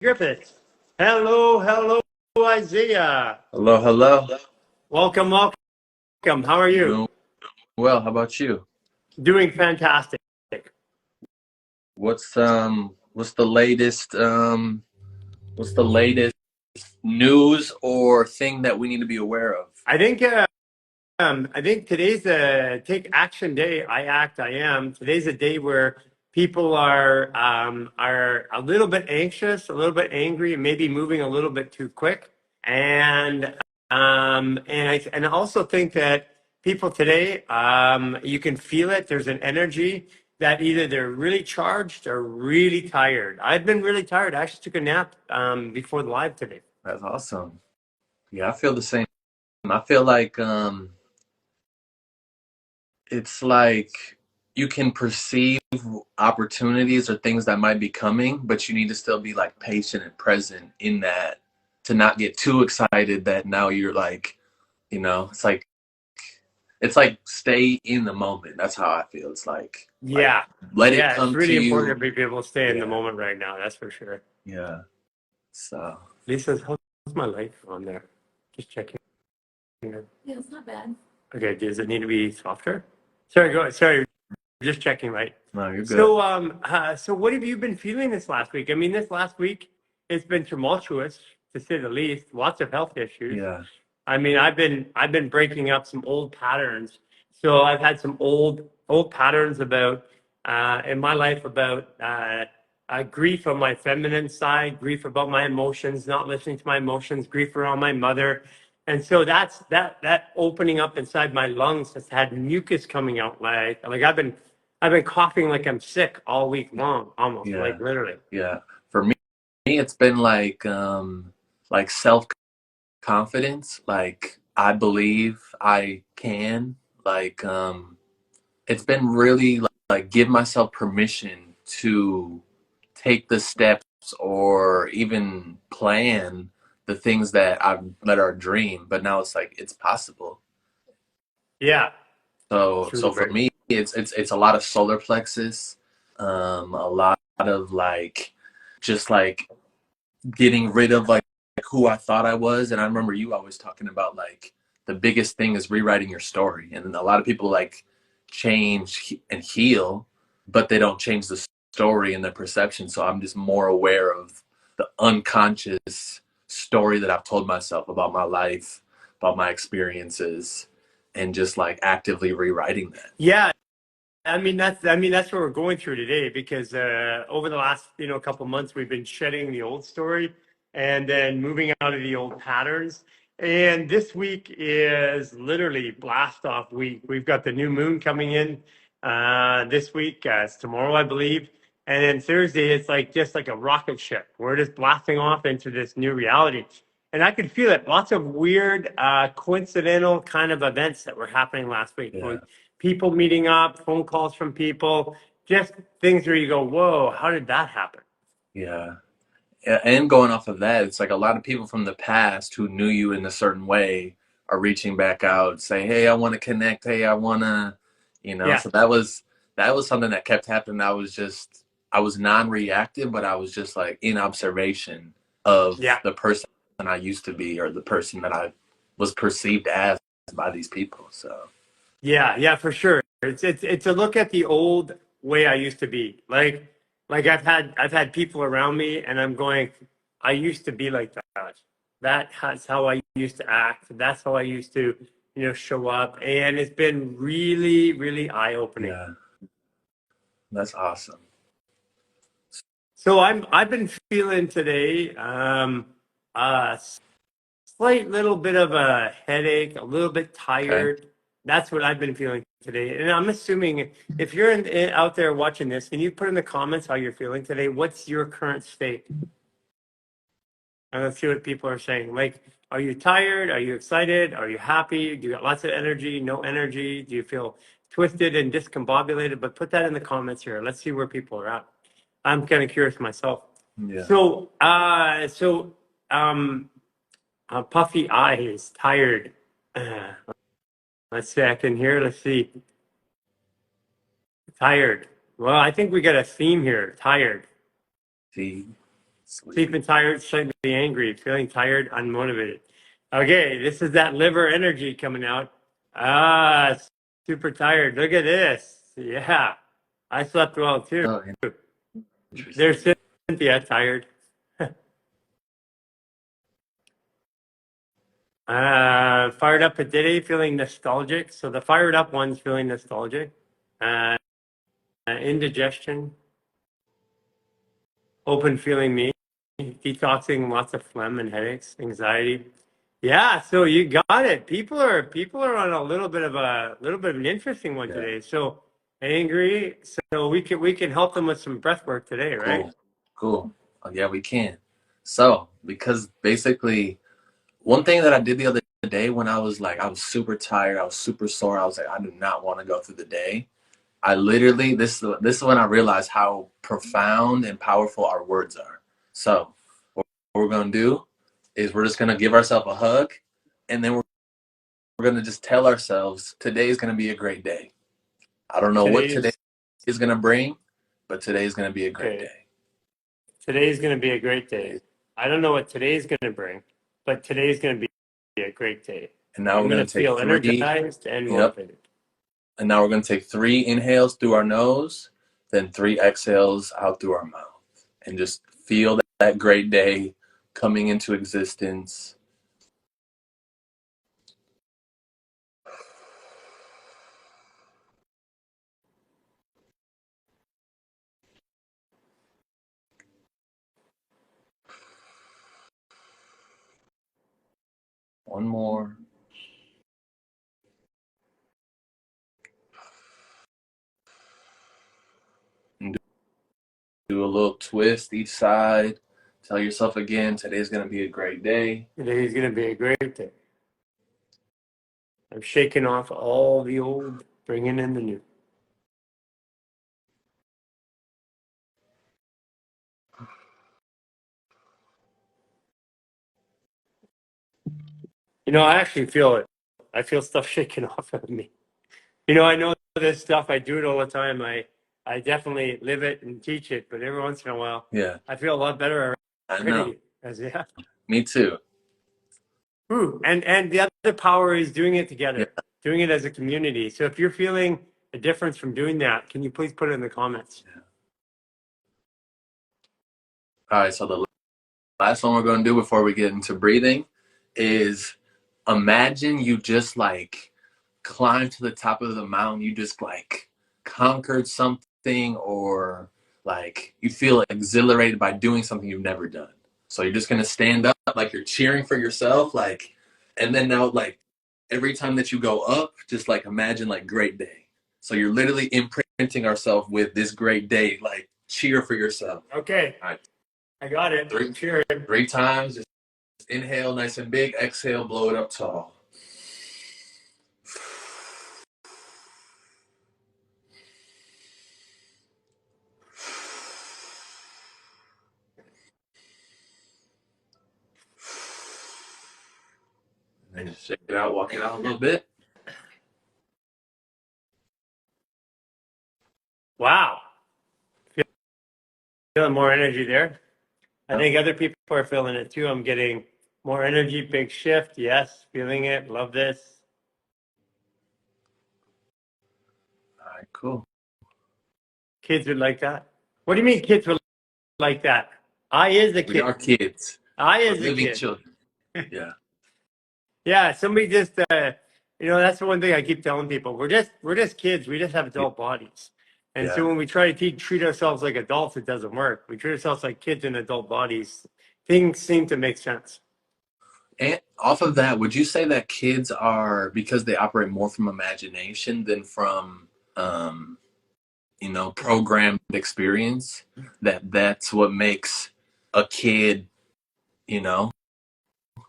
Griffiths. Hello, Isaiah. Hello, hello. Welcome. How are you? Doing well. How about you? Doing fantastic. What's the latest what's the latest news or thing that we need to be aware of? I think I think today's a Take Action Day. I act, I am. Today's a day where people are a little bit anxious, a little bit angry, and maybe moving a little bit too quick. And I also think that people today, you can feel it. There's an energy that either they're really charged or really tired. I've been really tired. I actually took a nap before the live today. That's awesome. Yeah, I feel the same. I feel like it's like you can perceive opportunities or things that might be coming, but you need to still be like patient and present in that to not get too excited that now you're like, it's like stay in the moment. That's how I feel. It's like Yeah, let it yeah, it's come to really important you. to be able to stay in the Yeah, moment right now. That's for sure. yeah. So Lisa's, how's my light on there? Just checking. Yeah, it's not bad. Okay, does it need to be softer? Sorry, go. Sorry, just checking, right? no, you're good. So what have you been feeling this last week? I mean, this last week it's been tumultuous to say the least. Lots of health issues. Yeah, I mean, I've been breaking up some old patterns. So I've had some old patterns about in my life about grief on my feminine side, grief about my emotions, not listening to my emotions, grief around my mother, and so that opening up inside my lungs has had mucus coming out. Like I've been coughing like I'm sick all week long, almost yeah, like literally. yeah. For me, it's been like self confidence. Like I believe I can. Like it's been really like give myself permission to take the steps or even plan the things that are a dream, but now it's like it's possible. Yeah, So it's really so for great. me, it's a lot of solar plexus, a lot of like just like getting rid of like who I thought I was. And I remember you always talking about like the biggest thing is rewriting your story. And a lot of people like change and heal, but they don't change the story and the perception. So I'm just more aware of the unconscious story that I've told myself about my life, about my experiences, and just like actively rewriting that. Yeah, I mean that's what we're going through today because over the last couple months we've been shedding the old story and then moving out of the old patterns. And this week is literally blast off week. We've got the new moon coming in this week. It's tomorrow, I believe. And then Thursday, it's like just like a rocket ship. We're just blasting off into this new reality. And I could feel it. Lots of weird, coincidental kind of events that were happening last week. Yeah. People meeting up, phone calls from people, just things where you go, whoa, how did that happen? Yeah. And going off of that, it's like a lot of people from the past who knew you in a certain way are reaching back out, saying, "Hey, I want to connect. Hey, I want to," Yeah, So that was something that kept happening. I was non-reactive, but I was just like in observation of yeah, the person I used to be or the person that I was perceived as by these people. So yeah, for sure. It's a look at the old way I used to be. Like I've had people around me, and I'm going, I used to be like that. That's how I used to act. That's how I used to, show up. And it's been really, really eye opening. yeah, that's awesome. So I've been feeling today a slight little bit of a headache, a little bit Okay. tired. That's what I've been feeling today. And I'm assuming if you're out there watching this, can you put in the comments how you're feeling today? What's your current state? And let's see what people are saying. Like, are you tired? Are you excited? Are you happy? Do you got lots of energy? No energy? Do you feel twisted and discombobulated? But put that in the comments here. Let's see where people are at. I'm kind of curious myself. Yeah. So, puffy eyes, tired. Uh, let's see, I can hear. Let's see. Tired. Well, I think we got a theme here. Tired. See. Sweet. Sleeping tired, slightly angry, feeling tired, unmotivated. Okay, this is that liver energy coming out. Ah, super tired. Look at this. Yeah, I slept well too. Oh, interesting. There's Cynthia, tired. Fired up today, feeling nostalgic. So the fired up one's feeling nostalgic. Indigestion, open feeling me, detoxing, lots of phlegm and headaches, anxiety. Yeah, so you got it. People are on a little bit of an interesting one Yeah. today. So angry. So we can help them with some breath work today, right? Cool. Oh, yeah, we can. So, because basically, one thing that I did the other day when I was super tired, I was super sore, I was like, I do not want to go through the day. I literally, this is when I realized how profound and powerful our words are. So, what we're going to do is we're just going to give ourselves a hug, and then we're going to just tell ourselves today is going to be a great day. I don't know what today is going to bring, but today is going to be a great day. Today's going to be a great day. I don't know what today's going to bring, but today's going to be a great day. And now we're going to feel take three. energized and motivated. And now we're going to take 3 inhales through our nose, then 3 exhales out through our mouth, and just feel that great day coming into existence. One more. And do a little twist each side. Tell yourself again, today's going to be a great day. Today's going to be a great day. I'm shaking off all the old, bringing in the new. I actually feel it. I feel stuff shaking off of me. I know this stuff. I do it all the time. I definitely live it and teach it, but every once in a while, I feel a lot better already. I know. Me too. Ooh, and the other power is doing it together, doing it as a community. So if you're feeling a difference from doing that, can you please put it in the comments? All right, so the last one we're going to do before we get into breathing is imagine you just climbed to the top of the mountain. You just conquered something, or you feel exhilarated by doing something you've never done. So you're just going to stand up like you're cheering for yourself, and then now every time that you go up, just imagine great day. So you're literally imprinting ourselves with this great day, cheer for yourself. Okay. All right. I got it. 3 times. Just inhale nice and big. Exhale, blow it up tall. And just shake it out, walk it out a little bit. Wow. Feeling more energy there. I think other people are feeling it too. I'm getting more energy, big shift. Yes, feeling it. Love this. All right, cool. Kids would like that. What do you mean kids would like that? I is a kid. We are kids. I is a living kid. children. Yeah. Yeah, somebody just that's the one thing I keep telling people. We're just kids. We just have adult bodies. And so when we try to treat ourselves like adults, it doesn't work. We treat ourselves like kids in adult bodies. Things seem to make sense. And off of that, would you say that kids are, because they operate more from imagination than from programmed experience, that's what makes a kid,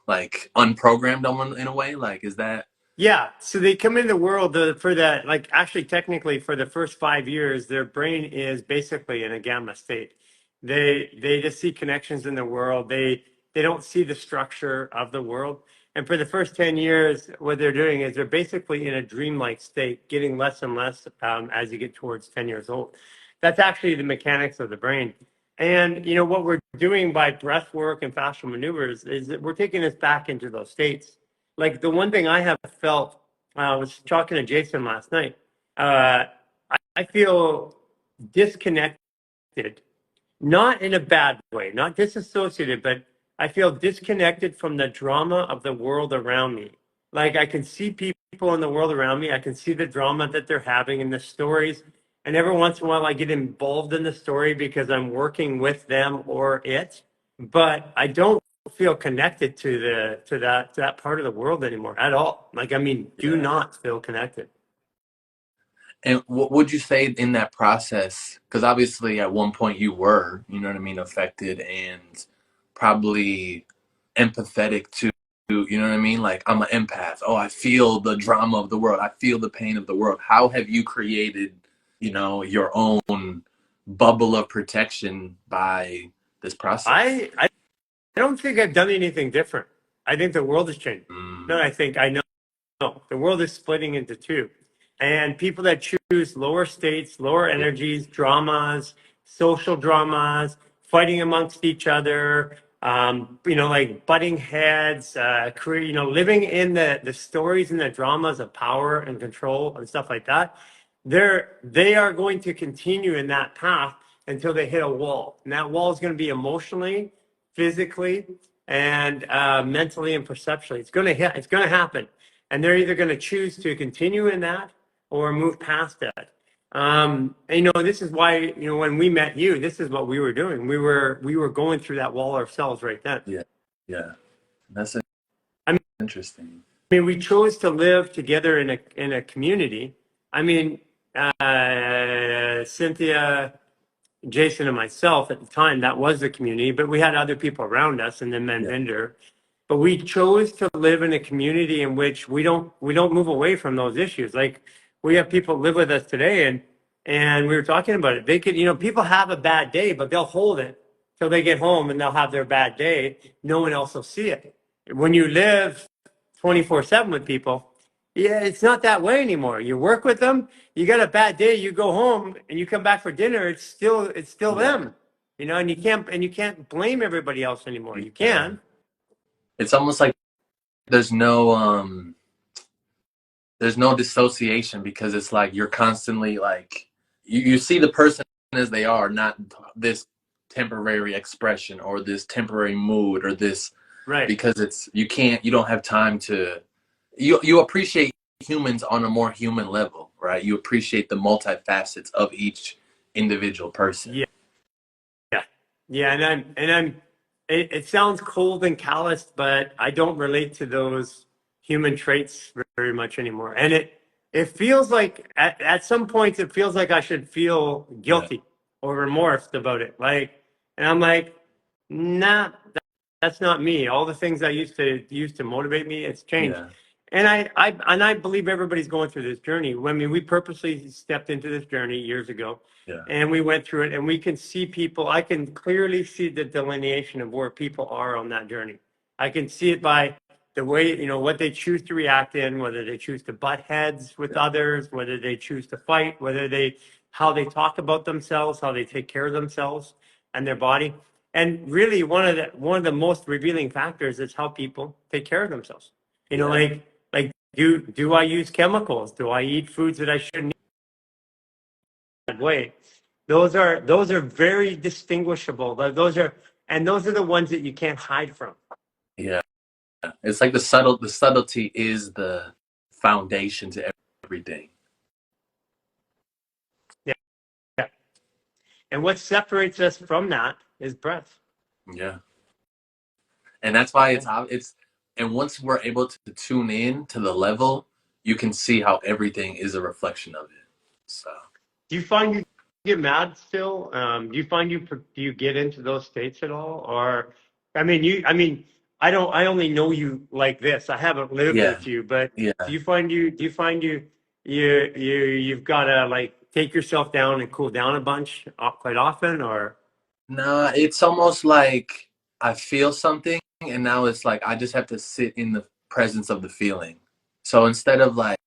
unprogrammed in a way? Is that? Yeah, so they come in the world for that, actually technically for the first 5 years, their brain is basically in a gamma state. They just see connections in the world. They don't see the structure of the world. And for the first 10 years, what they're doing is they're basically in a dreamlike state, getting less and less as you get towards 10 years old. That's actually the mechanics of the brain. And what we're doing by breath work and fascial maneuvers is that we're taking us back into those states. Like the one thing I have felt, I was talking to Jason last night. I feel disconnected, not in a bad way, not disassociated, but I feel disconnected from the drama of the world around me. Like I can see people in the world around me. I can see the drama that they're having and the stories. And every once in a while, I get involved in the story because I'm working with them or it. But I don't feel connected to that part of the world anymore at all. Like I mean, do Yeah. not feel connected. And what would you say in that process? Because obviously at one point you were, you know what I mean, affected and probably empathetic to, you know what I mean? Like I'm an empath. Oh, I feel the drama of the world. I feel the pain of the world. How have you created, you know, your own bubble of protection by this process? I don't think I've done anything different. I think the world has changed. No, Mm, I think I know. No, the world is splitting into two. And people that choose lower states, lower yeah, energies, dramas, social dramas, fighting amongst each other, like butting heads, living in the stories and the dramas of power and control and stuff like that. They are going to continue in that path until they hit a wall. And that wall is going to be emotionally, physically, and mentally and perceptually. It's going to hit. It's going to happen, and they're either going to choose to continue in that or move past that. This is why when we met you, this is what we were doing. We were going through that wall ourselves right then. yeah, yeah. That's I interesting. mean, we chose to live together in a community. I mean, Cynthia, Jason, and myself at the time, that was the community, but we had other people around us, and then Yeah, Manvinder. But we chose to live in a community in which we don't move away from those issues. Like we have people live with us today, and we were talking about it. They could, people have a bad day, but they'll hold it till they get home, and they'll have their bad day. No one else will see it. When you live 24/7 with people, yeah, it's not that way anymore. You work with them, you got a bad day, you go home and you come back for dinner, it's still yeah, them. And you can't blame everybody else anymore. You yeah. can. It's almost like there's no dissociation because it's like you're constantly like you see the person as they are, not this temporary expression or this temporary mood or this, Right. because you don't have time to you appreciate humans on a more human level, right? You appreciate the multifacets of each individual person. Yeah. Yeah. Yeah. It sounds cold and calloused, but I don't relate to those human traits very much anymore. And it feels like at some points, it feels like I should feel Yeah, guilty or remorse about it. And I'm like, nah, that's not me. All the things I used to motivate me, it's changed. yeah, And I believe everybody's going through this journey. I mean, we purposely stepped into this journey years ago, yeah, and we went through it, and we can see people. I can clearly see the delineation of where people are on that journey. I can see it by the way, what they choose to react in, whether they choose to butt heads with yeah, others, whether they choose to fight, how they talk about themselves, how they take care of themselves and their body. And really, one of the most revealing factors is how people take care of themselves. yeah, Like do I use chemicals? Do I eat foods that I shouldn't eat that way? Those are very distinguishable. Those are the ones that you can't hide from. yeah. It's like the subtlety is the foundation to everything. Yeah, yeah. And what separates us from that is breath. Yeah. And that's why Yeah. it's and once we're able to tune in to the level, you can see how everything is a reflection of it. So Do you find you get mad still? Do you get into those states at all? Or, I don't, I only know you like this. I haven't lived yeah, with you, but yeah. you've got to like take yourself down and cool down a bunch quite often, or? Nah, it's almost like I feel something and now it's like I just have to sit in the presence of the feeling. So instead of like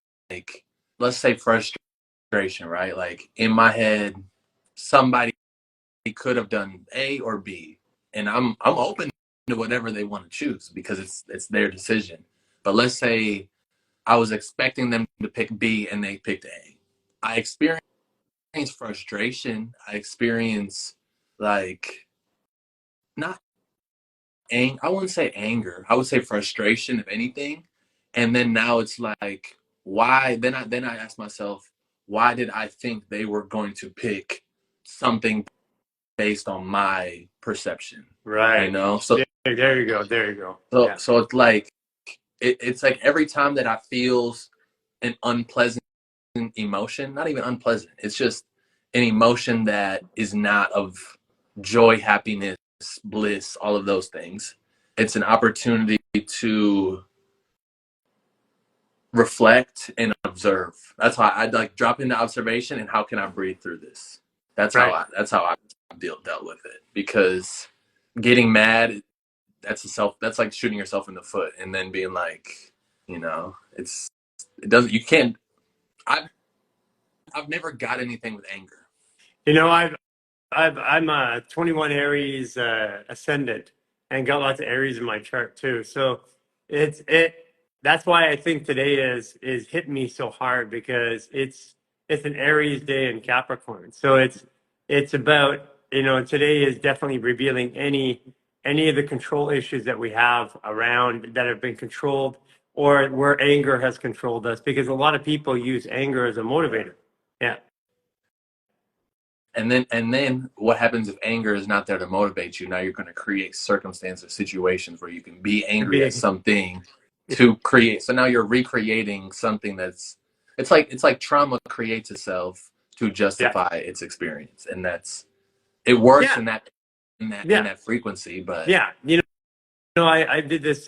let's say frustration, right? Like in my head, somebody could have done A or B. and I'm open to whatever they want to choose because it's their decision. But let's say I was expecting them to pick B and they picked A. I experienced frustration. I experienced like not I wouldn't say anger. I would say frustration, if anything. And then now it's like, why? Then I ask myself, why did I think they were going to pick something based on my perception? You Right. know? So There you go. There you go. so Yeah. so it's like it's like every time that I feels an unpleasant emotion, not even unpleasant, it's just an emotion that is not of joy, happiness, bliss, all of those things. It's an opportunity to reflect and observe. That's how I like drop into observation and how can I breathe through this. Right. That's how I dealt with it, because getting mad, that's like shooting yourself in the foot and then being like, it doesn't, you can't. I've never got anything with anger. You know, I'm a 21 Aries ascendant and got lots of Aries in my chart too. So it that's why I think today is hitting me so hard, because it's an Aries day in Capricorn. So it's about, today is definitely revealing any of the control issues that we have around that have been controlled, or where anger has controlled us, because a lot of people use anger as a motivator. Yeah. And then what happens if anger is not there to motivate you? Now you're going to create circumstances, situations where you can be To angry at be something to create. So now you're recreating something that's, it's like trauma creates itself to yeah. justify its experience, and it works Yeah. in that frequency. But Yeah. I did this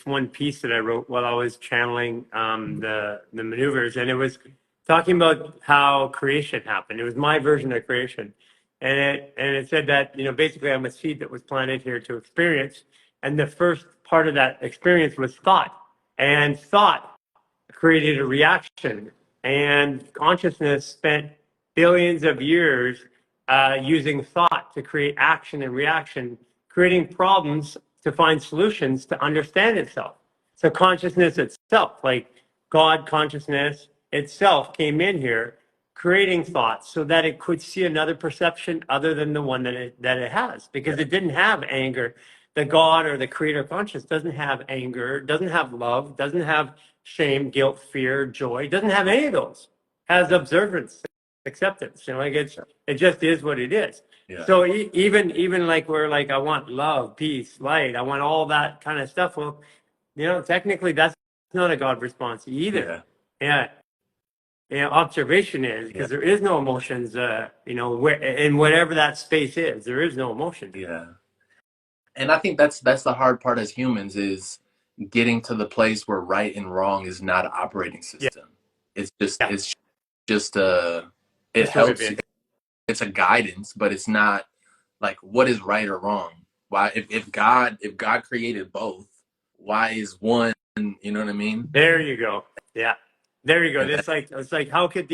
one piece that I wrote while I was channeling the maneuvers, and it was talking about how creation happened. It was my version of creation, and it said that, basically I'm a seed that was planted here to experience, and the first part of that experience was thought, and thought created a reaction. And consciousness spent billions of years using thought to create action and reaction, creating problems to find solutions to understand itself. So consciousness itself, like God consciousness itself, came in here creating thoughts so that it could see another perception other than the one that it has, because it didn't have anger. The God or the creator conscious doesn't have anger, doesn't have love, doesn't have shame, guilt, fear, joy, doesn't have any of those. Has observance, acceptance. Like it just is what it is. yeah, So even like we're like, I want love, peace, light, I want all that kind of stuff. Well, technically that's not a God response either. yeah, Yeah. Observation is, yeah, because there is no emotions, where in whatever that space is, there is no emotion. yeah. And I think that's the hard part as humans, is getting to the place where right and wrong is not an operating Yeah. system. It's just it Just sort of helps. is. It's a guidance, but it's not like what is right or wrong. Why, if God created both, why is one? You know what I mean? There you go. Yeah. There you go. And It's like how could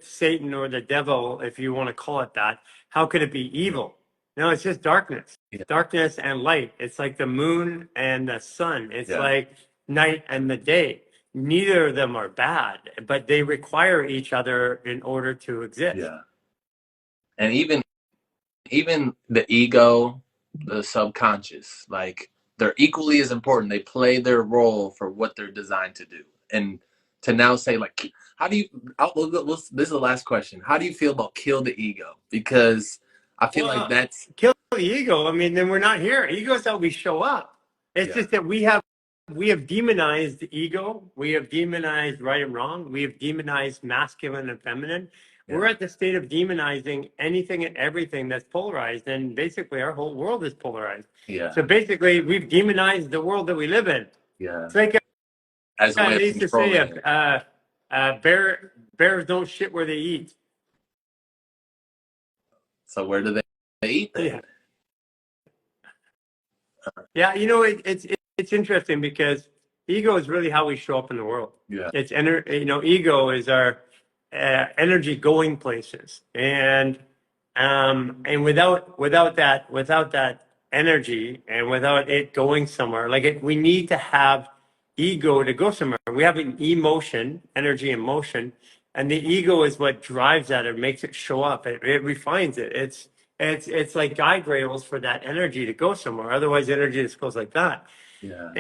Satan or the devil, if you want to call it that, how could it be evil? No, it's just darkness. yeah, Darkness and light. It's like the moon and the sun. It's yeah, like night and the day. Neither of them are bad, but they require each other in order to exist. yeah. And even the ego, the subconscious, like they're equally as important. They play their role for what they're designed to do. And to now say like, how do you? This is the last question. How do you feel about kill the ego? Because I feel like Well, that's kill the ego. I mean, then we're not here. Ego is how we show up. It's yeah, just that we have demonized the ego. We have demonized right and wrong. We have demonized masculine and feminine. We're yeah, at the state of demonizing anything and everything that's polarized, and basically our whole world is polarized. yeah, So basically, we've demonized the world that we live in. yeah, It's like as a way they of used to say, controlling it. bears don't shit where they eat. So where do they eat then? Yeah. Yeah, it's interesting, because ego is really how we show up in the world. Yeah, Ego is our energy going places, and And without that energy and without it going somewhere, like we need to have ego to go somewhere. We have an emotion, energy and motion, and the ego is what drives that. It makes it show up. It refines it. It's like guide rails for that energy to go somewhere. Otherwise, energy just goes like that. Yeah.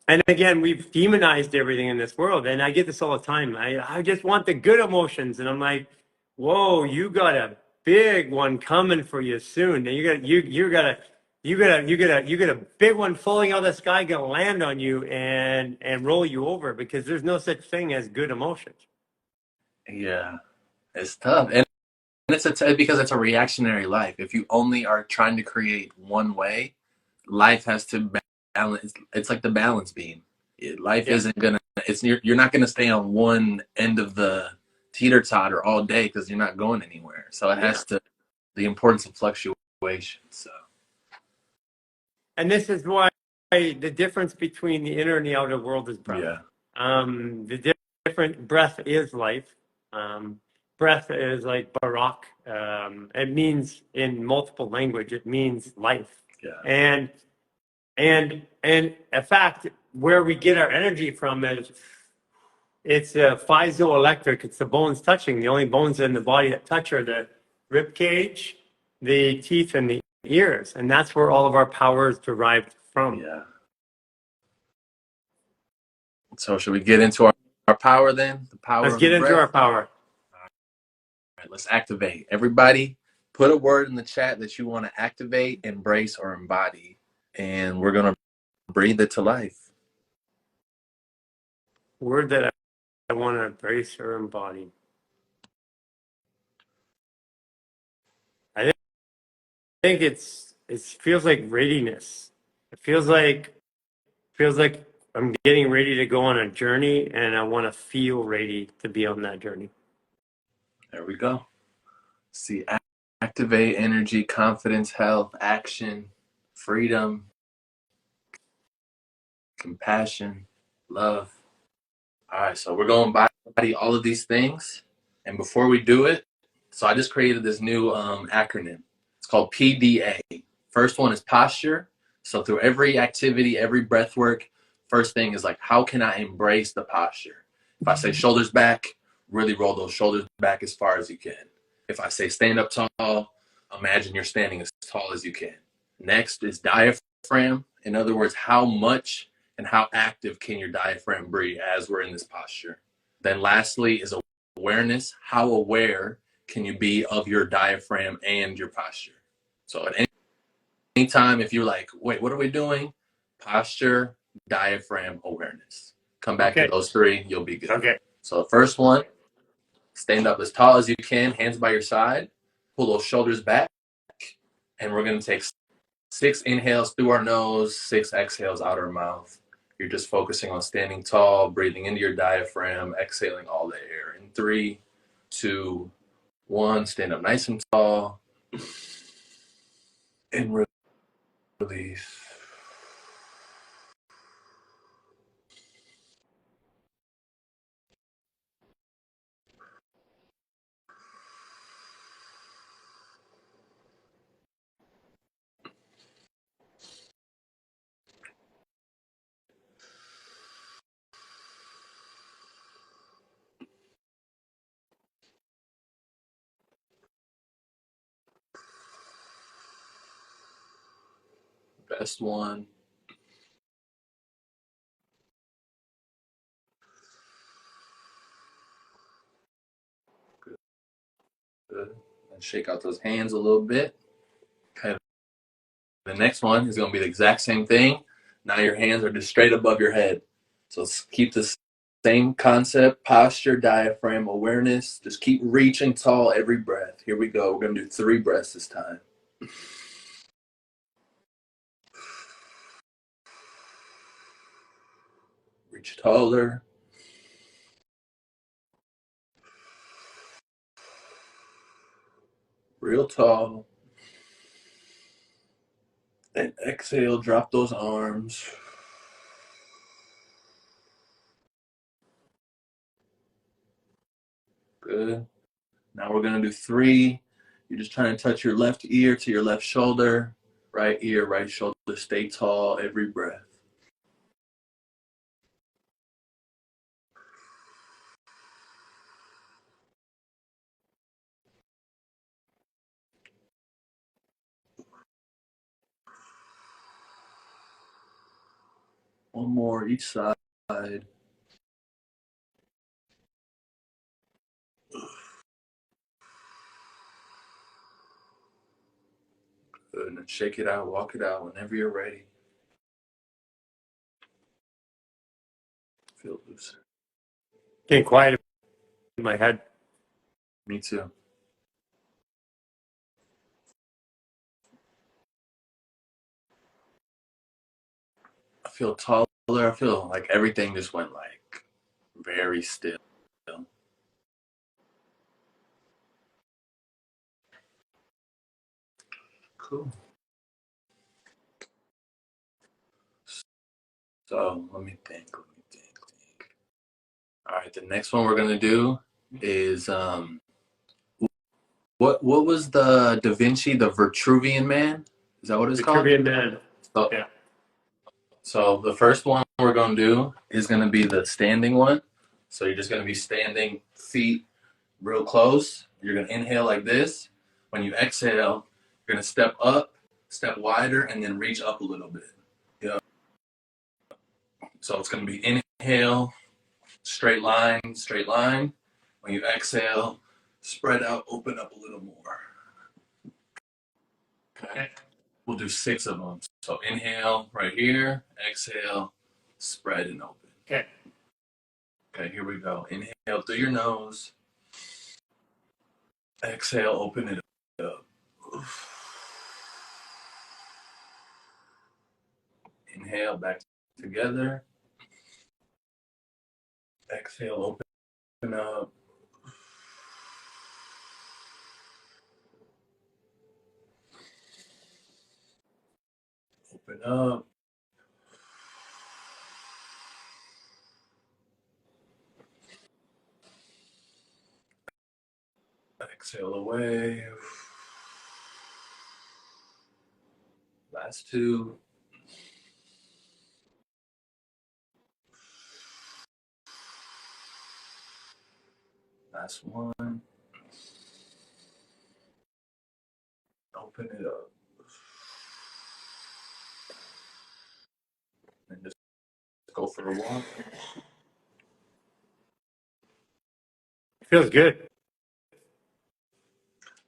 And again, we've demonized everything in this world. And I get this all the time. I just want the good emotions. And I'm like, whoa, you got a big one coming for you soon. And you got a big one falling out of the sky, gonna land on you and roll you over, because there's no such thing as good emotions. Yeah. It's tough. And because it's a reactionary life. If you only are trying to create one way, life has to balance. It's like the balance beam. Life Yeah. isn't gonna. You're not gonna stay on one end of the teeter totter all day because you're not going anywhere. So it Yeah. has to. The importance of fluctuation. So And this is why the difference between the inner and the outer world is breath. yeah, The different breath is life. Breath is like barak. It means in multiple language. It means life. yeah, And in fact, where we get our energy from is it's piezoelectric. It's the bones touching. The only bones in the body that touch are the rib cage, the teeth, and the ears, and that's where all of our power is derived from. yeah. So should we get into our power then? The power Let's of the get into our breath. power. All right, let's activate. Everybody, put a word in the chat that you want to activate, embrace, or embody, and we're gonna breathe it to life. Word that I want to embrace or embody. I think it feels like readiness. It feels like I'm getting ready to go on a journey, and I want to feel ready to be on that journey. There we go. See, activate energy, confidence, health, action, freedom, compassion, love. All right, so we're going to body all of these things. And before we do it, so I just created this new acronym. It's called PDA. First one is posture. So through every activity, every breath work, first thing is like, how can I embrace the posture? If I say shoulders back, really roll those shoulders back as far as you can. If I say stand up tall, imagine you're standing as tall as you can. Next is diaphragm. In other words, how much and how active can your diaphragm breathe as we're in this posture? Then lastly is awareness. How aware can you be of your diaphragm and your posture? So at any time, if you're like, wait, what are we doing? Posture, diaphragm, awareness. Come back to Okay. those three, you'll be good. Okay. So the first one, stand up as tall as you can, hands by your side, pull those shoulders back, and we're going to take 6 inhales through our nose, 6 exhales out our mouth. You're just focusing on standing tall, breathing into your diaphragm, exhaling all the air. In 3, 2, 1, stand up nice and tall, and release. Best one. Good. Good. And shake out those hands a little bit. Okay. The next one is going to be the exact same thing. Now your hands are just straight above your head. So let's keep the same concept, posture, diaphragm, awareness. Just keep reaching tall every breath. Here we go. We're going to do 3 breaths this time. Reach taller. Real tall. And exhale, drop those arms. Good. Now we're going to do 3 You're just trying to touch your left ear to your left shoulder, right ear, right shoulder. Stay tall every breath. One more each side. Good. And then shake it out, walk it out whenever you're ready. Feel looser. Getting quiet in my head. Me too. I feel taller. I feel like everything just went like very still. Cool. So let me think. All right, the next one we're gonna do is what was the Da Vinci, the Vitruvian Man? Is that what it's called? Vitruvian Man. So, Yeah. so the first one we're gonna do is gonna be the standing one. So you're just gonna be standing, feet real close. You're gonna inhale like this. When you exhale, you're gonna step up, step wider, and then reach up a little bit. Yeah. So it's gonna be inhale, straight line, straight line. When you exhale, spread out, open up a little more. Okay. We'll do 6 of them. So inhale right here, exhale, spread and open. Okay. Okay, here we go. Inhale through your nose. Exhale, open it up. Inhale, back together. Exhale, open up. Open up. Exhale away. Last 2. Last 1. Open it up. And just go for a walk. Feels good.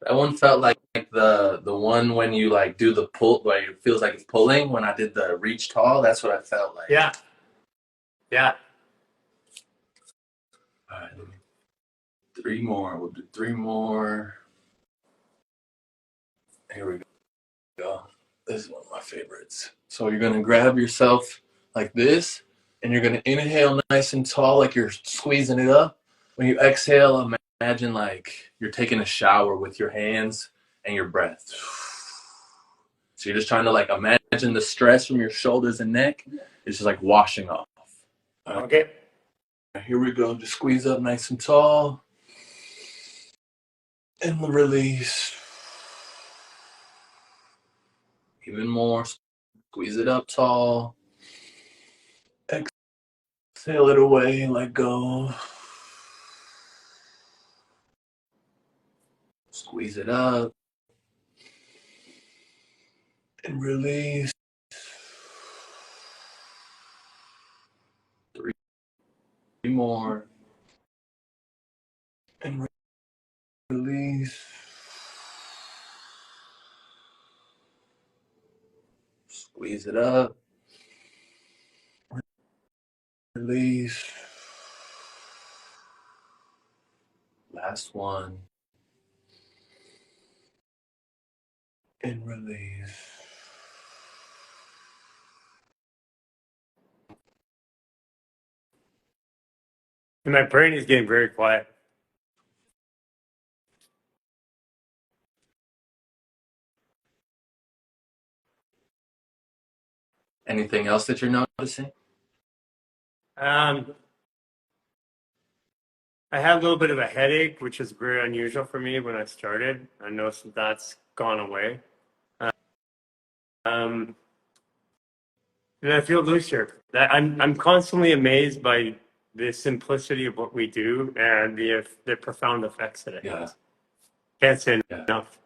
That one felt like the one when you like do the pull, where it feels like it's pulling. When I did the reach tall, that's what I felt like. Yeah. Yeah. All right, 3 more. We'll do 3 more. Here we go. This is one of my favorites. So you're gonna grab yourself like this, and you're gonna inhale nice and tall, like you're squeezing it up. When you exhale, imagine like you're taking a shower with your hands and your breath. So you're just trying to like imagine the stress from your shoulders and neck. It's just like washing off. All Okay. right, here we go. Just squeeze up nice and tall. And release. Even more. Squeeze it up tall. Exhale it away. Let go. Squeeze it up. And release. 3 more. And release. Squeeze it up. Release. Last one. And release. And my brain is getting very quiet. Anything else that you're noticing? Um, I had a little bit of a headache, which is very unusual for me when I started. I noticed that that's gone away. Um, and I feel looser. I'm constantly amazed by the simplicity of what we do and the profound effects that it Yeah. has. Can't say Yeah. enough.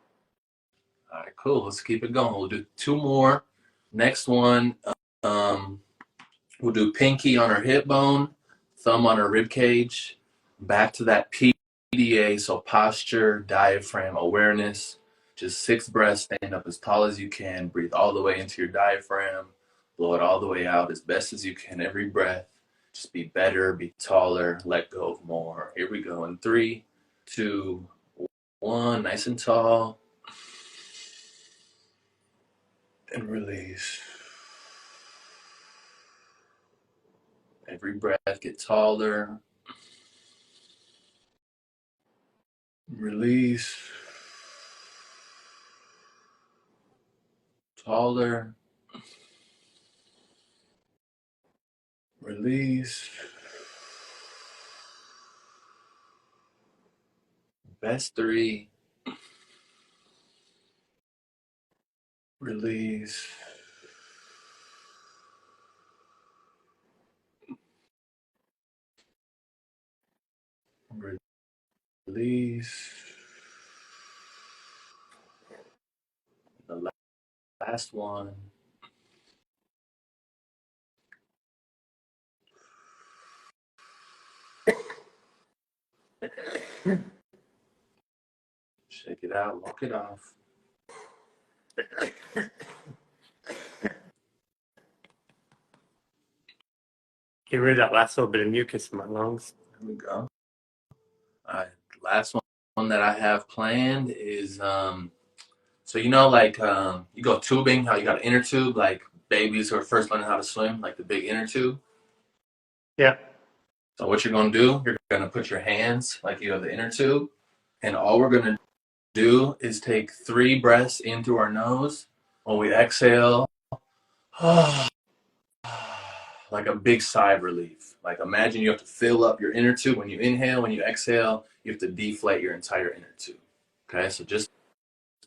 All right, cool. Let's keep it going. We'll do two more. Next one, um, we'll do pinky on her hip bone, thumb on her rib cage, back to that PDA, so posture, diaphragm, awareness. Just 6 breaths, stand up as tall as you can, breathe all the way into your diaphragm, blow it all the way out as best as you can every breath. Just be better, be taller, let go of more. Here we go in 3, 2, 1, nice and tall. And release. Every breath, get taller. Release. Taller. Release. Best 3. Release. Release. The last one. Shake it out, walk it off. Get rid of that last little bit of mucus in my lungs. There we go. All right, last one that I have planned is so you go tubing, how you got an inner tube, like babies who are first learning how to swim, like the big inner tube. Yeah. So what you're gonna do, you're gonna put your hands like you have the inner tube, and all we're gonna do is take 3 breaths in through our nose. When we exhale, like a big sigh of relief. Like imagine you have to fill up your inner tube when you inhale. When you exhale, you have to deflate your entire inner tube. Okay, so just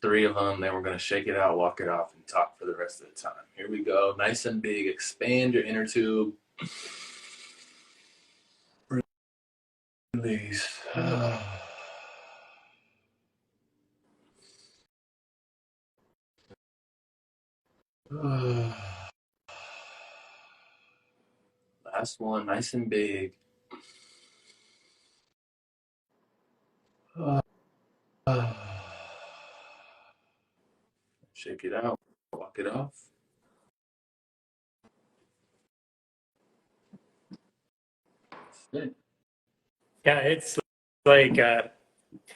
3 of them. Then we're gonna shake it out, walk it off, and talk for the rest of the time. Here we go. Nice and big. Expand your inner tube. Release. Last one, nice and big. Shake it out, walk it off. That's it. Yeah, it's like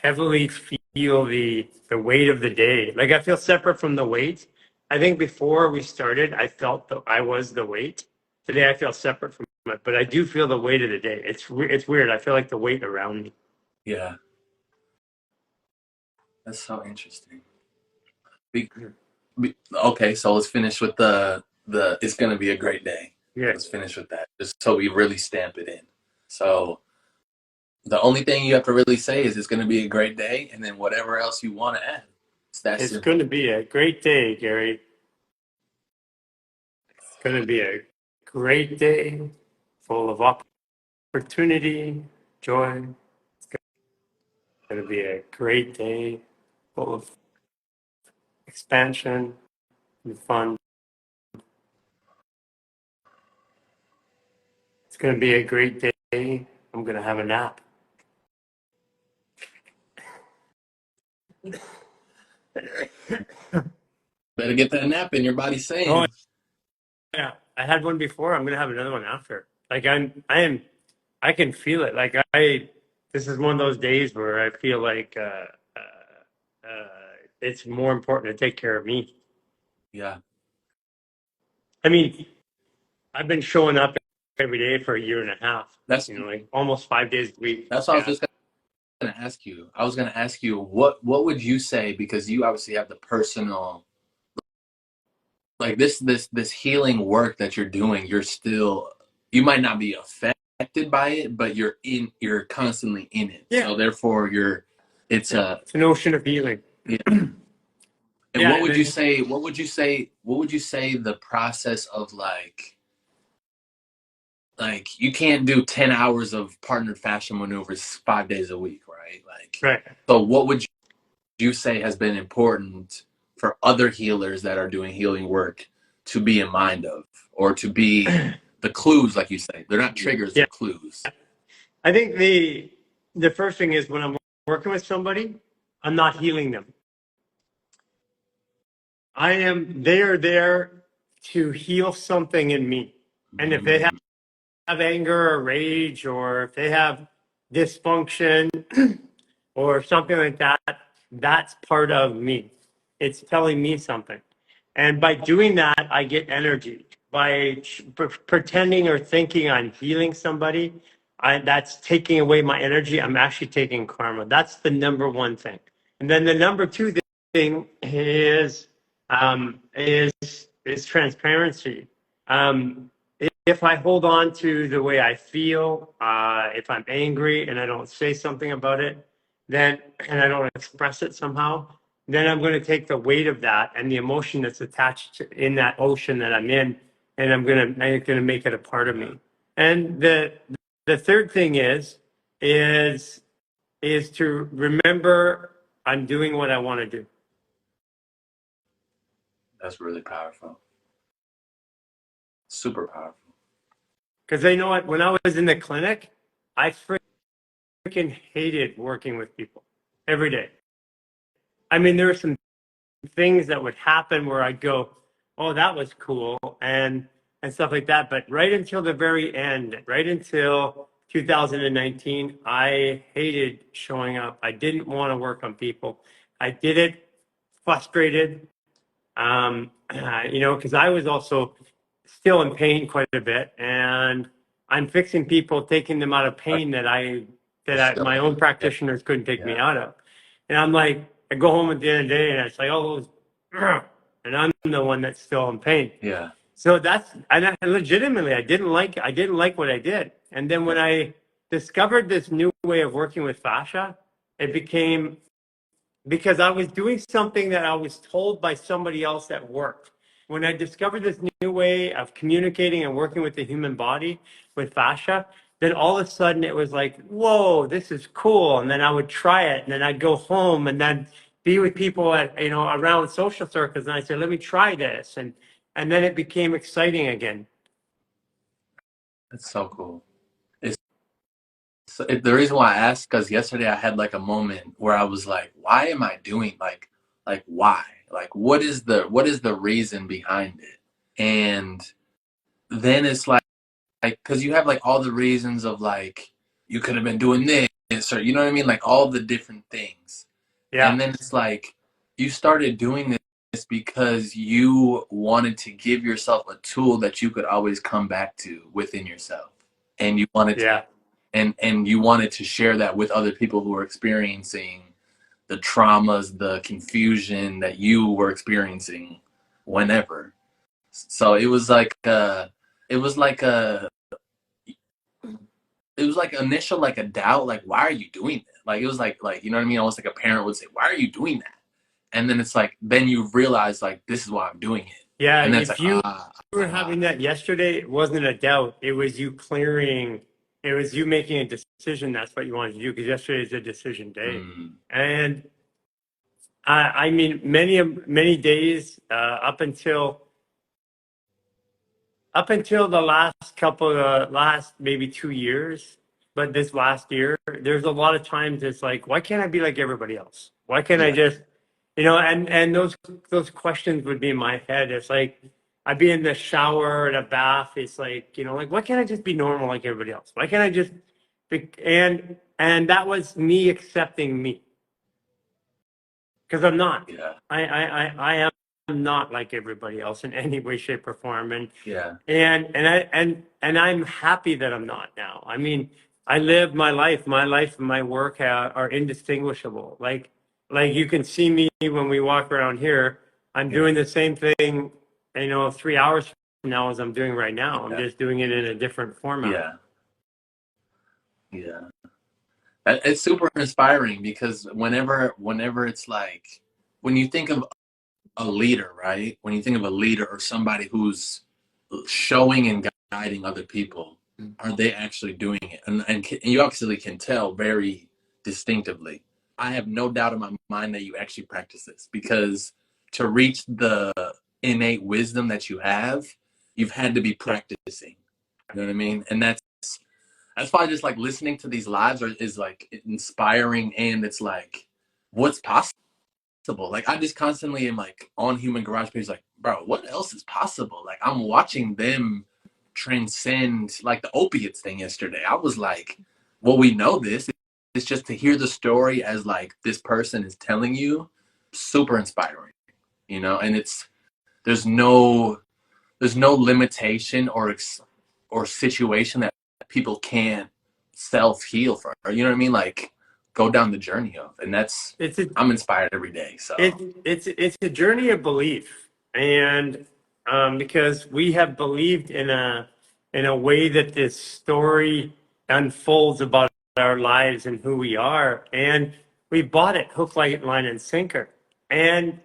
heavily feel the weight of the day. Like I feel separate from the weight. I think before we started, I felt that I was the weight. Today, I feel separate from it, but I do feel the weight of the day. It's weird. I feel like the weight around me. Yeah, that's so interesting. Be, okay, so let's finish with the. It's gonna be a great day. Yeah, Let's finish with that, just so we really stamp it in. So the only thing you have to really say is it's gonna be a great day, and then whatever else you want to add. It's that it's simple. going to be a great day, Gary. It's going to be a great day, full of opportunity, joy. It's going to be a great day, full of expansion and fun. It's going to be a great day. I'm going to have a nap. Better get that nap in. Your body's Oh saying. yeah, I had one before. I'm going to have another one after. Like I can feel it. Like this is one of those days where I feel like it's more important to take care of me. Yeah, I mean, I've been showing up every day for a year and a half. that's Like almost 5 days a week. that's what I was Yeah, just gonna ask you. I was gonna ask you what would you say, because you obviously have the personal, like this healing work that you're doing. You're still, you might not be affected affected by it, but you're constantly in it. Yeah. So therefore it's Yeah. a It's an ocean of healing. yeah. And Yeah. what And would you then say, the process of like you can't do 10 hours of partnered fascia maneuvers 5 days a week, right? Like, right. so what would you say has been important for other healers that are doing healing work to be in mind of, or to be the clues, like you say? They're not triggers, Yeah. they're clues. I think the first thing is when I'm working with somebody, I'm not healing them. They are there to heal something in me. And if they Mm, have anger or rage, or if they have dysfunction or something like that, that's part of me. It's telling me something. And by doing that, I get energy. By pretending or thinking I'm healing somebody, that's taking away my energy. I'm actually taking karma. That's the number one thing. And then the number two thing is transparency. Um, if I hold on to the way I feel, if I'm angry and I don't say something about it, then and I don't express it somehow, then I'm going to take the weight of that and the emotion that's attached in that ocean that I'm in, and I'm going to make it a part of yeah, me. And the third thing is is to remember I'm doing what I want to do. that's really powerful. Super powerful. Because you know what? When I was in the clinic, I freaking hated working with people every day. I mean, there were some things that would happen where I'd go, "Oh, that was cool," and stuff like that. But right until the very end, right until 2019, I hated showing up. I didn't want to work on people. I did it frustrated, because I was also still in pain quite a bit, and I'm fixing people, taking them out of Are pain you still? my own Yeah, practitioners couldn't take me yeah, out of. And I'm like, I go home at the end of the day, and it's like, oh, and I'm the one that's still in pain. yeah, So legitimately, I didn't like what I did. And then yeah. when I discovered this new way of working with fascia, it became because I was doing something that I was told by somebody else at work. When I discovered this new way of communicating and working with the human body with fascia, then all of a sudden it was like, whoa, this is cool. And then I would try it, and then I'd go home and then be with people at, around social circles. And I said, let me try this. And then it became exciting again. That's so cool. The reason why I asked, because yesterday I had like a moment where I was like, why am I doing like why? Like what is the reason behind it? And then it's like because you have like all the reasons of like you could have been doing this, or you know what I mean, like all the different things. Yeah. And then it's like you started doing this because you wanted to give yourself a tool that you could always come back to within yourself, and you wanted to Yeah. and you wanted to share that with other people who are experiencing the traumas, the confusion that you were experiencing whenever. So it was like a it was like initial like a doubt, like why are you doing that? Like it was like you know what I mean? Almost like a parent would say, why are you doing that? And then it's like then you realize like this is why I'm doing it. Yeah. And then it's If like you were having that yesterday, it wasn't a doubt. It was you clearing, it was you making a decision. That's what you wanted to do, because yesterday is a decision day. mm, And I mean, many days up until the last maybe 2 years, but this last year, there's a lot of times it's like, why can't I be like everybody else? Why can't I yeah, just, and those questions would be in my head. It's like I'd be in the shower in a bath. It's like, like why can't I just be normal like everybody else? Why can't I just be, and that was me accepting me, because I'm not. yeah, I am not like everybody else in any way, shape, or form. yeah, And I'm happy that I'm not now. I mean, I live my life. My life and my work are indistinguishable. Like you can see me when we walk around here. I'm yeah, doing the same thing, 3 hours from now as I'm doing right now. I'm yeah, just doing it in a different format. yeah. Yeah. It's super inspiring because whenever it's like when you think of a leader, right? When you think of a leader or somebody who's showing and guiding other people, are they actually doing it? And you actually can tell very distinctively. I have no doubt in my mind that you actually practice this because to reach the innate wisdom that you have, you've had to be Yeah. practicing. You know what I mean? And that's why just like listening to these lives is like inspiring, and it's like what's possible. Like I just constantly am like on Human Garage page, like, bro, what else is possible? Like I'm watching them transcend like the opiates thing yesterday. I was like, well, we know this. It's just to hear the story as like this person is telling you, super inspiring, you know. And there's no there's no limitation or situation that people can't self heal for. You know what I mean? Like go down the journey of, and that's It's a I'm inspired every day. So it's a journey of belief, and because we have believed in a way that this story unfolds about our lives and who we are, and we bought it hook, line, and sinker. And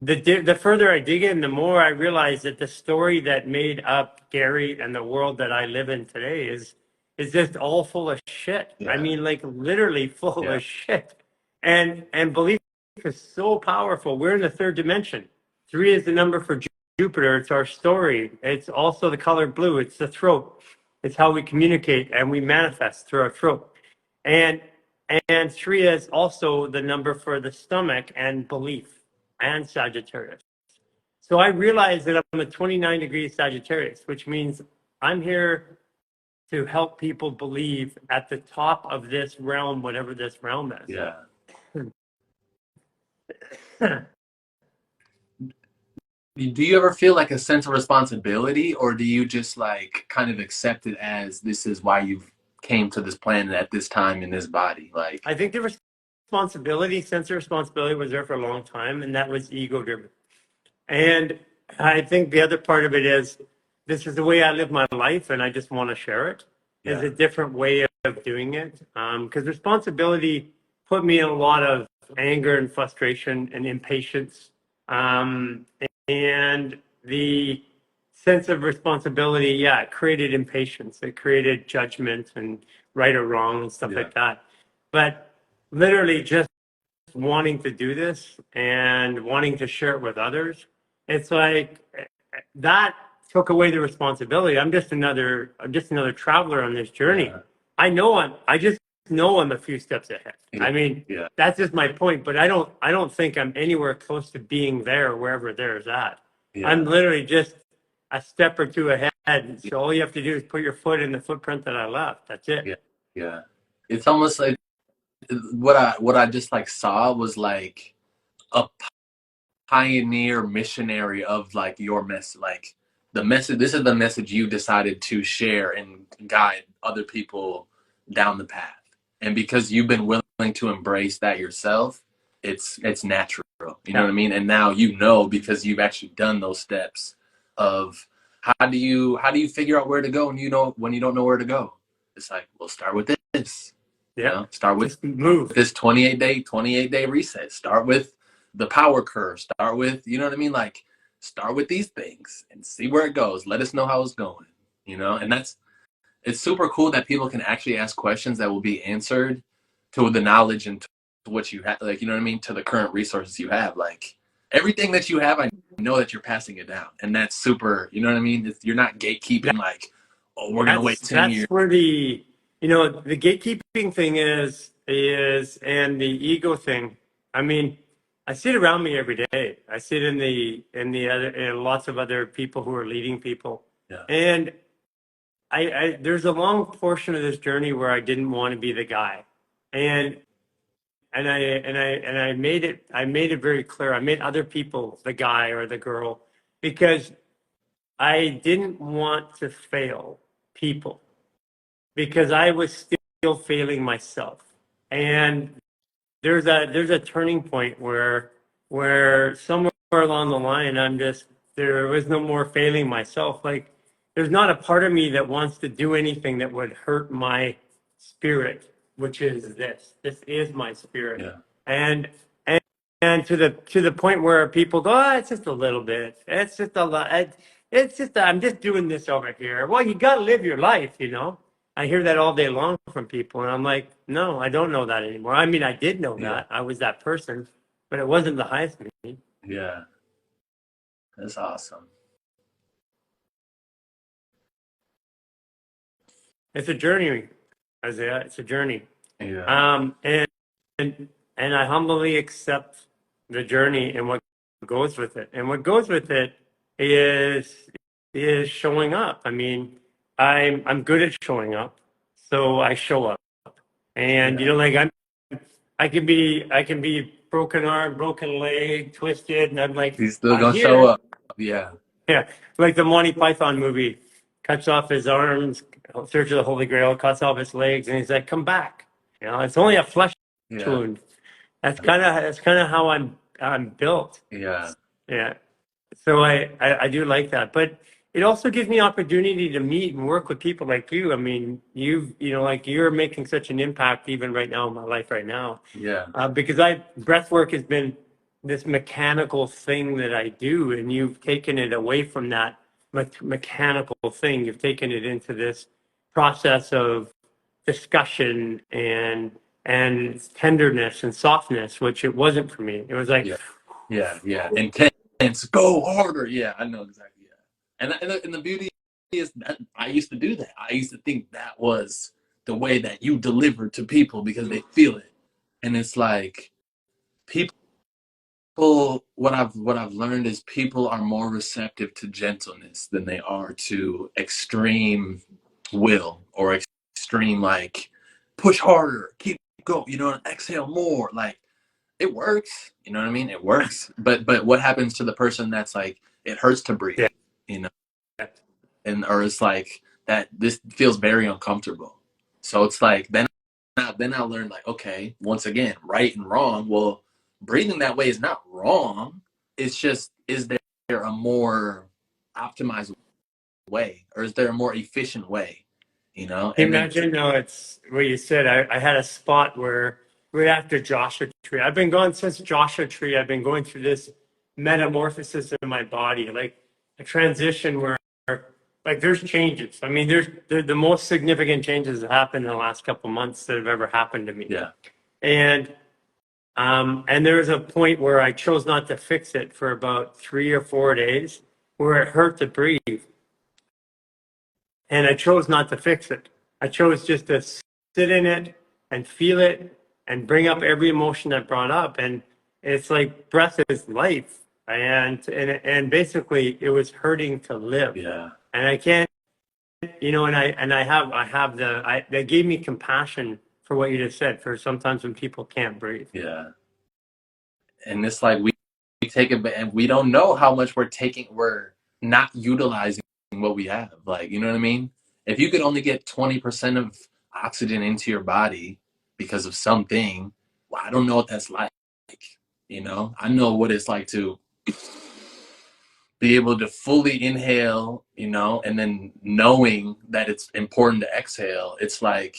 the further I dig in, the more I realize that the story that made up Garry and the world that I live in today is just all full of shit. I yeah, mean, like literally full yeah, of shit. And belief is so powerful. We're in the third dimension. Three is the number for Jupiter. It's our story. It's also the color blue. It's the throat. It's how we communicate and we manifest through our throat. And and three is also the number for the stomach and belief and Sagittarius. So I realized that I'm a 29 degree Sagittarius, which means I'm here to help people believe at the top of this realm, whatever this realm is. yeah. Do you ever feel like a sense of responsibility, or do you just like kind of accept it as this is why you came to this planet at this time in this body? Like, I think the responsibility, sense of responsibility was there for a long time, and that was ego driven. And I think the other part of it is this is the way I live my life, and I just want to share it. There's yeah, a different way of doing it because responsibility put me in a lot of anger and frustration and impatience. Um, and the sense of responsibility, yeah, it created impatience. It created judgment and right or wrong and stuff yeah, like that. But literally just wanting to do this and wanting to share it with others, it's like that took away the responsibility. I'm just another traveler on this journey. yeah, I just know I'm a few steps ahead. yeah, I mean, yeah, that's just my point, but I don't think I'm anywhere close to being there wherever there's at. I'm yeah, literally just a step or two ahead. So all you have to do is put your foot in the footprint that I left. That's it. yeah, yeah. It's almost like what I just like saw was like a pioneer missionary of like your message, like the message. This is the message you decided to share and guide other people down the path, and because you've been willing to embrace that yourself, it's natural, you know Yeah. what I mean. And now you know, because you've actually done those steps of how do you figure out where to go when you don't know where to go. It's like, well, start with this, Yep. start with Just move. this 28-day reset. Start with the power curve. Start with, you know what I mean? Like, start with these things and see where it goes. Let us know how it's going, and it's super cool that people can actually ask questions that will be answered to the knowledge and to what you have, like, you know what I mean? To the current resources you have. Like, everything that you have, I know that you're passing it down. And that's super, you know what I mean? You're not gatekeeping, like, oh, we're going to wait 10 That's years. where the gatekeeping thing is and the ego thing. I mean, I see it around me every day. I see it in the other in lots of other people who are leading people. Yeah. And I there's a long portion of this journey where I didn't want to be the guy. And I made it very clear. I made other people the guy or the girl because I didn't want to fail people because I was still failing myself. And there's a turning point where somewhere along the line there was no more failing myself. Like there's not a part of me that wants to do anything that would hurt my spirit, which is this. This is my spirit. Yeah. And and to the point where people go, oh, it's just a little bit. It's just a lot. It's just I'm just doing this over here. Well, you got to live your life, you know. I hear that all day long from people, and I'm like, no, I don't know that anymore. I mean, I did know Yeah. that. I was that person, but it wasn't the highest me. Yeah. That's awesome. It's a journey, Isaiah. It's a journey. Yeah. And and I humbly accept the journey and what goes with it. And what goes with it is showing up. I mean, I'm good at showing up, so I show up. And you Yeah. know, like I can be broken arm, broken leg, twisted, and I'm like, He's still I'm gonna show here. up. Yeah. Yeah, like the Monty Python movie, cuts off his arms, search of the Holy Grail, cuts off his legs, and he's like, "Come back." You know, it's only a flesh Yeah. wound. That's kind of how I'm built. Yeah. Yeah. So I do like that, but it also gives me opportunity to meet and work with people like you. I mean, you know, like you're making such an impact even right now in my life right now, Yeah. because breathwork has been this mechanical thing that I do, and you've taken it away from that mechanical thing. You've taken it into this process of discussion and tenderness and softness, which it wasn't for me. It was like, Yeah. Yeah. Yeah. Intense. Go harder. Yeah. I know exactly. Yeah. And the beauty is that I used to do that. I used to think that was the way that you deliver to people because they feel it. And it's like people what I've learned is people are more receptive to gentleness than they are to extreme will or extreme like push harder, keep go, you know, and exhale more. Like it works, you know what I mean? It works. But what happens to the person that's like it hurts to breathe, yeah, you know? And or it's like that this feels very uncomfortable. So it's like then I learned like, okay, once again, right and wrong. Well, breathing that way is not wrong. It's just is there a more optimized way or is there a more efficient way? You know? Can you And then imagine? No, it's what you said. I had a spot where right after Joshua Tree, I've been going since Joshua Tree. I've been going through this metamorphosis in my body, like a transition where like there's changes. I mean, the most significant changes that happened in the last couple of months that have ever happened to me. yeah, And there was a point where I chose not to fix it for about 3 or 4 days, where it hurt to breathe. And I chose not to fix it. I chose just to sit in it and feel it and bring up every emotion that brought up. And it's like breath is life. And basically it was hurting to live. yeah, And I can't, you know, I have that gave me compassion for what you just said, for sometimes when people can't breathe. yeah. And it's like we take it and we don't know how much we're not utilizing what we have. Like, you know what I mean? If you could only get 20% of oxygen into your body because of something, well, I don't know what that's like. You know, I know what it's like to be able to fully inhale, you know, and then knowing that it's important to exhale. It's like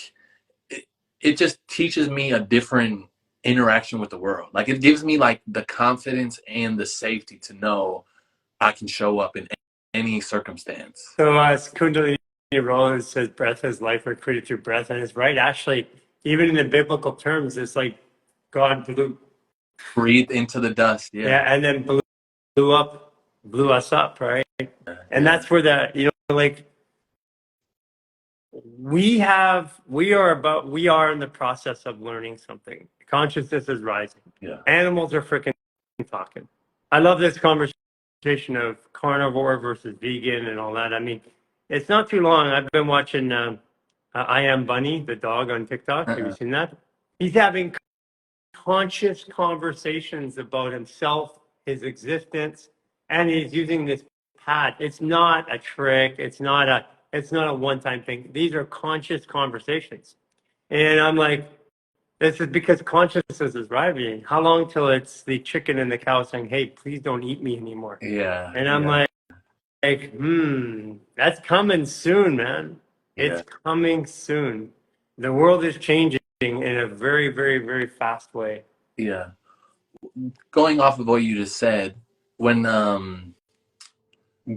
it just teaches me a different interaction with the world. Like it gives me like the confidence and the safety to know I can show up in any circumstance. So as Kundalini Rollins says, breath is life, we're created through breath. And it's right, actually, even in the biblical terms, it's like God blew, Breathe into the dust. yeah, Yeah. and then blew us up, right? And Yeah. that's where you know, like we are in the process of learning something. Consciousness is rising. Yeah. Animals are freaking talking. I love this conversation of carnivore versus vegan and all that. I mean, it's not too long. I've been watching I Am Bunny, the dog on TikTok. Have you Uh-uh. seen that? He's having conscious conversations about himself, his existence, and he's using this pad. It's not a trick. It's not a one-time thing. These are conscious conversations. And I'm like, this is because consciousness is rising. How long till it's the chicken and the cow saying, "Hey, please don't eat me anymore"? Yeah. And I'm Yeah. like, that's coming soon, man. Yeah. It's coming soon. The world is changing in a very, very, very fast way. Yeah. Going off of what you just said, when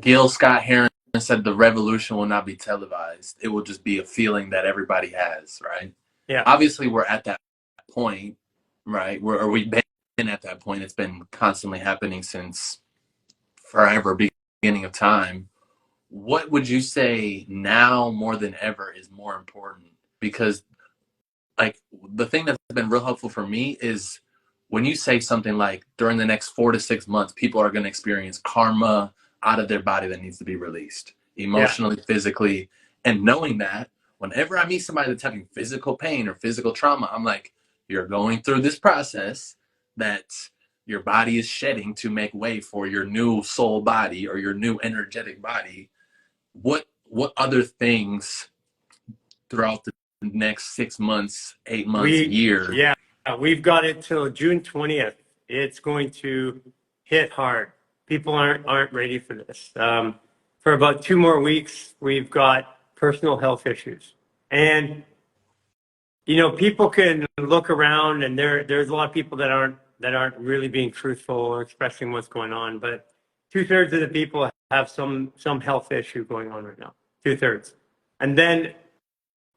Gil Scott Heron said the revolution will not be televised, it will just be a feeling that everybody has, right? Yeah. Obviously, we're at that point, right? We've been at that point. It's been constantly happening since forever, beginning of time. What would you say now more than ever is more important? Because like the thing that's been real helpful for me is when you say something like during the next 4 to 6 months, people are going to experience karma out of their body that needs to be released Yeah. emotionally, physically, and knowing that whenever I meet somebody that's having physical pain or physical trauma, I'm like, you're going through this process that your body is shedding to make way for your new soul body or your new energetic body. What other things throughout the next 6 months, 8 months, We, year? yeah, we've got it till June 20th. It's going to hit hard. People aren't ready for this. For about 2 more weeks, we've got personal health issues. And people can look around, and there's a lot of people that aren't really being truthful or expressing what's going on. But 2/3 of the people have some health issue going on right now. 2/3, and then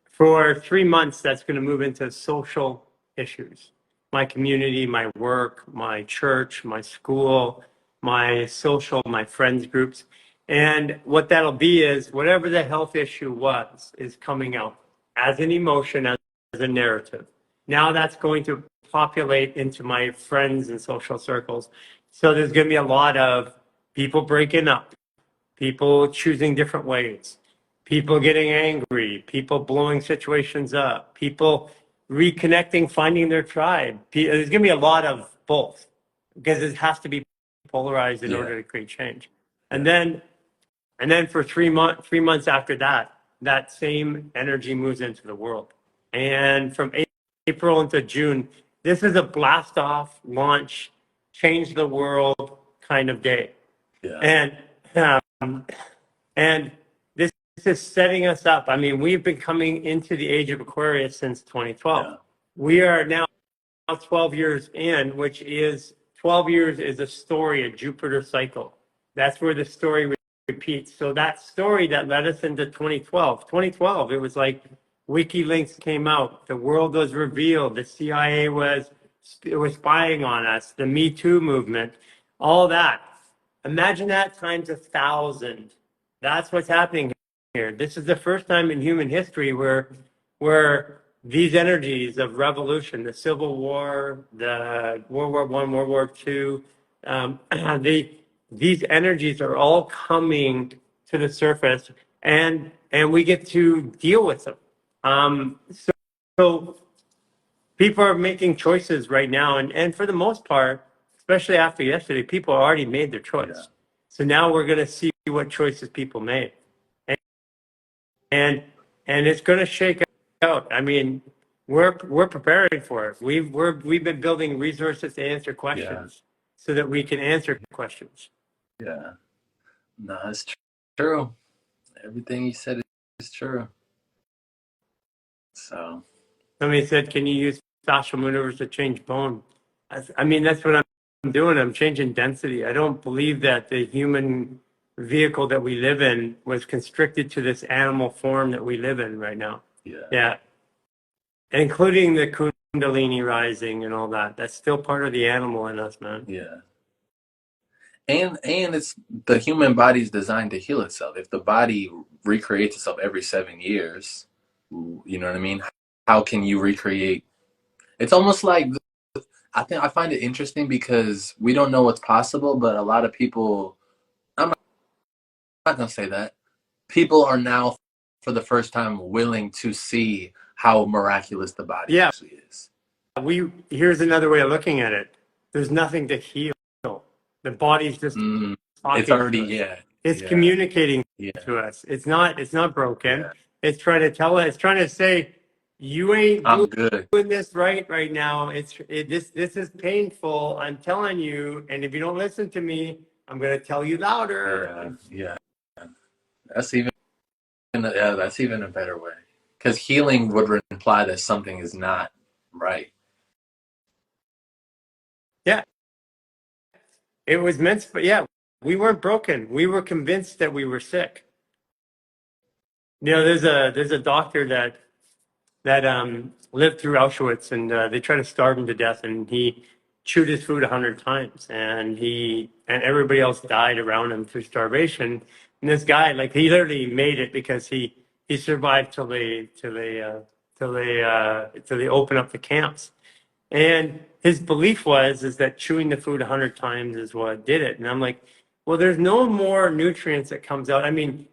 for 3 months, that's going to move into social issues. My community, my work, my church, my school, my social, my friends groups. And what that'll be is whatever the health issue was is coming out as an emotion, as a narrative. Now that's going to populate into my friends and social circles. So there's going to be a lot of people breaking up, people choosing different ways, people getting angry, people blowing situations up, people reconnecting, finding their tribe. There's going to be a lot of both because it has to be polarized in Yeah. order to create change. Yeah. And then for 3 months after that, that same energy moves into the world. And from April into June, this is a blast off, launch, change the world kind of day. Yeah. And and this is setting us up. I mean, we've been coming into the age of Aquarius since 2012. Yeah. We are now 12 years in, which is 12 years is a story, a Jupiter cycle. That's where the story repeats. So that story that led us into 2012, it was like WikiLeaks came out, the world was revealed, the CIA was spying on us, the Me Too movement, all that. Imagine that times 1,000. That's what's happening here. This is the first time in human history where these energies of revolution, the Civil War, the World War I, World War II, these energies are all coming to the surface, and we get to deal with them. So people are making choices right now, and for the most part, especially after yesterday, people already made their choice. Yeah. So now we're going to see what choices people made, and and it's going to shake out. I mean, we're preparing for it. We've been building resources to answer Yeah. questions so that we can answer questions. Yeah. No, it's true. Everything you said is true. So Somebody said, "Can you use fascial maneuvers to change bone?" I mean, that's what I'm doing. I'm changing density. I don't believe that the human vehicle that we live in was constricted to this animal form that we live in right now. yeah. Yeah, including the Kundalini rising and all that. That's still part of the animal in us, man. Yeah. And it's the human body is designed to heal itself. If the body recreates itself every 7 years, you know what I mean? How can you recreate? It's almost like I find it interesting because we don't know what's possible, but a lot of people, I'm not gonna say that. People are now for the first time willing to see how miraculous the body Yeah, actually is. here's another way of looking at it. There's nothing to heal. The body's just It's talking already, to us. yeah. It's Yeah. communicating Yeah. to us. It's not broken. Yeah. It's trying to tell us, it's trying to say, you ain't I'm good. doing this right now. This is painful. I'm telling you, and if you don't listen to me, I'm gonna tell you louder. Yeah. Yeah. That's even, yeah, that's even a better way. Because healing would imply that something is not right. Yeah, it was meant, but yeah, we weren't broken. We were convinced that we were sick. There's a doctor that lived through Auschwitz, and they tried to starve him to death, and he chewed his food 100 times, and everybody else died around him through starvation. And this guy, like, he literally made it because he survived till they open up the camps. And his belief is that chewing the food 100 times is what did it. And I'm like, well, there's no more nutrients that comes out. I mean,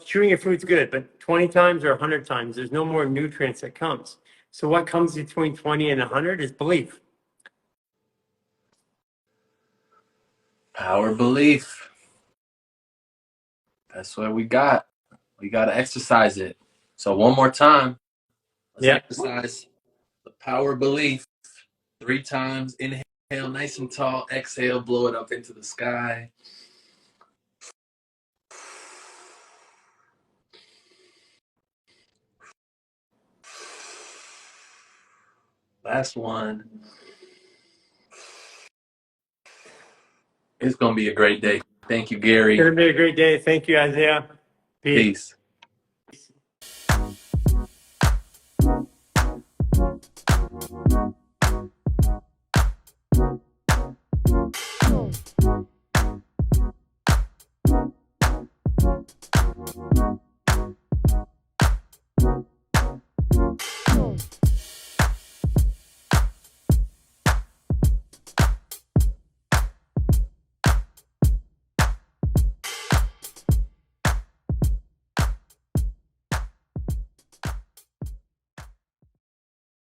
chewing your food's good, but 20 times or 100 times, there's no more nutrients that comes. So what comes between 20 and 100 is belief. Power belief. That's what we got. We got to exercise it. So one more time, let's Yeah. exercise the power belief 3 times. Inhale nice and tall. Exhale, blow it up into the sky. Last one. It's going to be a great day. Thank you, It's Garry. going to be a great day. Thank you, Isaiah. Peace. Peace.